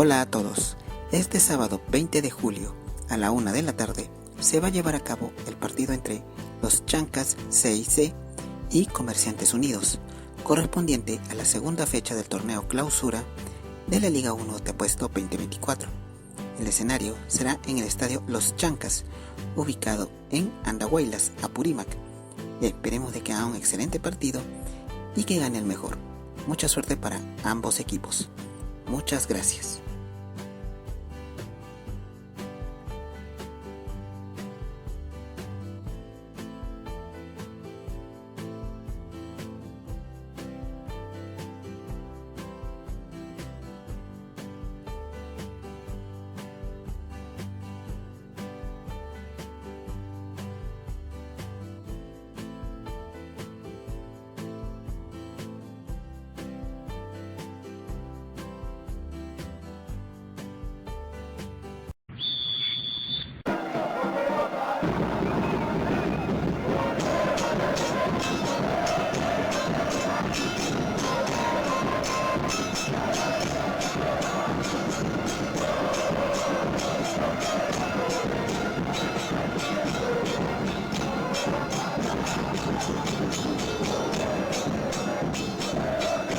Hola a todos. Este sábado 20 de julio a la 1 de la tarde se va a llevar a cabo el partido entre los Chancas CIC y Comerciantes Unidos, correspondiente a la segunda fecha del torneo clausura de la Liga 1 Te Apuesto 2024. El escenario será en el estadio Los Chancas, ubicado en Andahuaylas, Apurímac. Esperemos de que haga un excelente partido y que gane el mejor. Mucha suerte para ambos equipos. Muchas gracias.